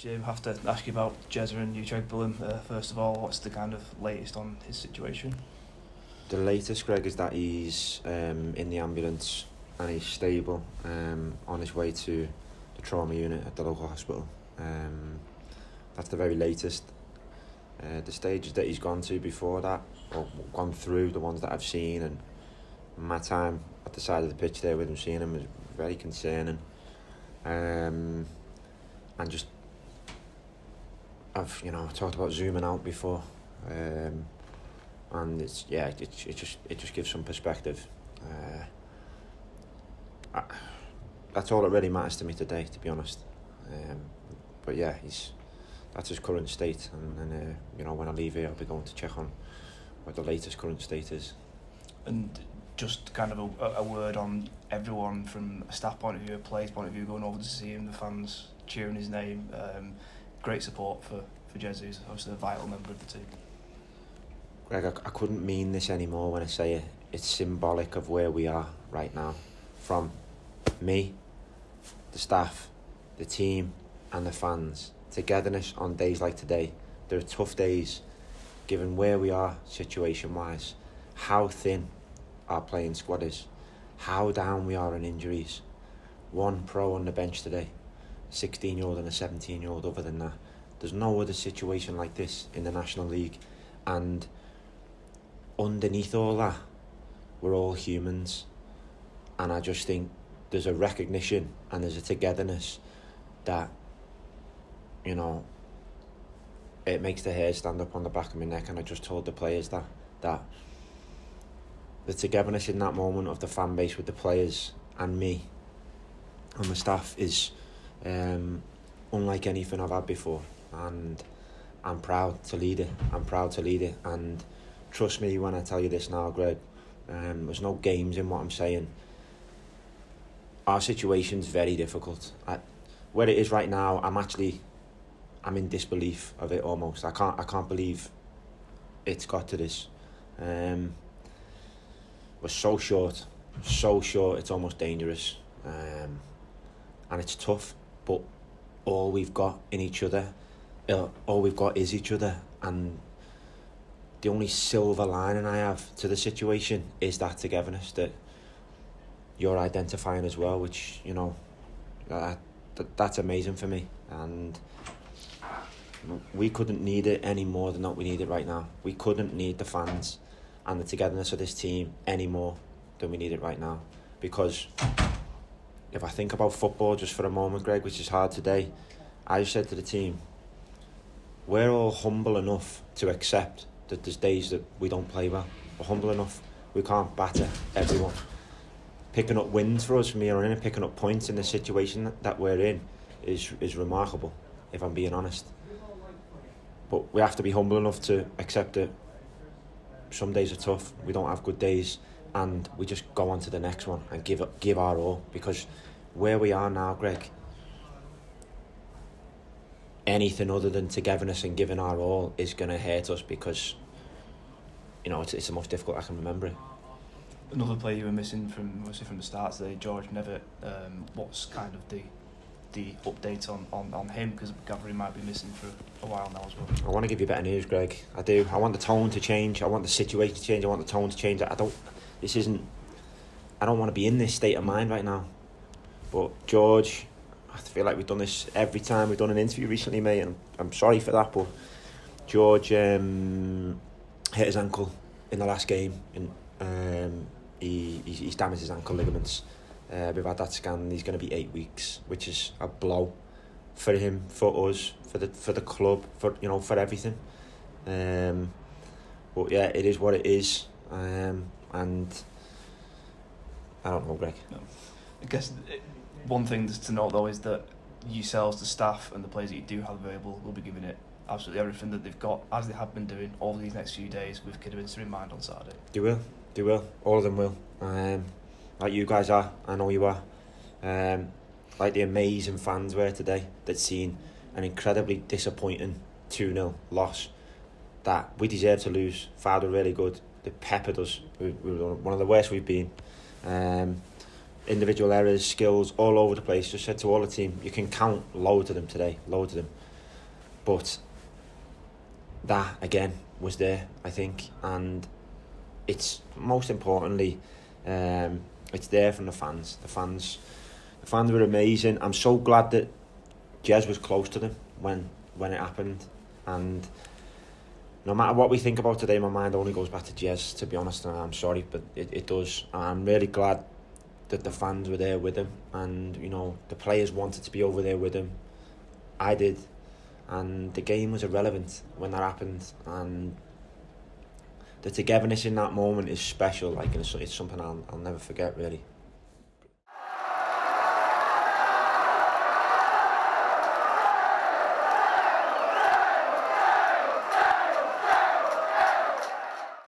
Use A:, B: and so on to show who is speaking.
A: Jim, have to ask you about Jesurun Uchegbulam. First of all, what's the kind of latest on his situation?
B: The latest, Greg, is that he's in the ambulance and he's stable, on his way to the trauma unit at the local hospital. That's the very latest. The stages that he's gone to before that, or gone through, the ones that I've seen, and my time at the side of the pitch there with him, seeing him, was very concerning. And just, I've talked about zooming out before, and it just gives some perspective. That's all that really matters to me today, to be honest. But yeah, that's his current state, and when I leave here, I'll be going to check on what the latest current state is.
A: And just kind of a word on everyone from a staff point of view, a player's point of view, going over to see him, the fans cheering his name. Great support for Jesu, who's obviously a vital member of the team.
B: Greg, I couldn't mean this anymore when I say it. It's symbolic of where we are right now. From me, the staff, the team and the fans. Togetherness on days like today. There are tough days, given where we are situation-wise, how thin our playing squad is, how down we are in injuries. One pro on the bench today, 16-year-old and a 17-year-old. Other than that, there's no other situation like this in the National League. And underneath all that, we're all humans. And I just think there's a recognition and there's a togetherness that, it makes the hair stand up on the back of my neck. And I just told the players that the togetherness in that moment of the fan base with the players and me and the staff is unlike anything I've had before, and I'm proud to lead it. And trust me when I tell you this now, Greg, there's no games in what I'm saying. Our situation's very difficult. Where it is right now, I'm in disbelief of it almost. I can't believe it's got to this. We're so short, it's almost dangerous. And it's tough, but all we've got in each other, all we've got is each other. And the only silver lining I have to the situation is that togetherness that you're identifying as well, which, that's amazing for me. And we couldn't need it any more than what we need it right now. We couldn't need the fans and the togetherness of this team any more than we need it right now. Because if I think about football just for a moment, Greg, which is hard today, I said to the team, we're all humble enough to accept that there's days that we don't play well. We're humble enough. We can't batter everyone. Picking up wins for us from here on in and picking up points in the situation that we're in is remarkable, if I'm being honest. But we have to be humble enough to accept that some days are tough, we don't have good days, and we just go on to the next one and give our all. Because where we are now, Greg, anything other than togetherness and giving our all is going to hurt us, because it's the most difficult I can remember it.
A: Another player you were missing from the start today, George Nevitt. What's kind of the update on him, because Gavin might be missing for a while now as well?
B: I want to give you better news, Greg. I do. I want the tone to change. I want the situation to change. I want the tone to change. I don't want to be in this state of mind right now. But George, I feel like we've done this every time we've done an interview recently, mate, and I'm sorry for that, but George hit his ankle in the last game, and he's damaged his ankle ligaments. We've had that scan. He's going to be 8 weeks, which is a blow for him, for us, for the club, for everything. But yeah, it is what it is, and I don't know, Greg.
A: No. I guess one thing to note though is that yourselves, the staff, and the players that you do have available will be giving it absolutely everything that they've got, as they have been doing over these next few days, with Kidderminster in mind on Saturday.
B: They will. All of them will. Like you guys are, I know you are. Like the amazing fans were today, that seen an incredibly disappointing 2-0 loss that we deserve to lose. Fylde were really good. They peppered us. We were one of the worst we've been. Individual errors, skills all over the place. Just said to all the team, you can count loads of them today, loads of them. but that again was there, I think, and it's most importantly, it's there from the fans. The fans were amazing. I'm so glad that Jez was close to them when it happened, and no matter what we think about today, my mind only goes back to Jez, to be honest, and I'm sorry, but it does. I'm really glad that the fans were there with him, and you know, the players wanted to be over there with him. I did, and the game was irrelevant when that happened, and the togetherness in that moment is special. Like, it's something I'll never forget, really.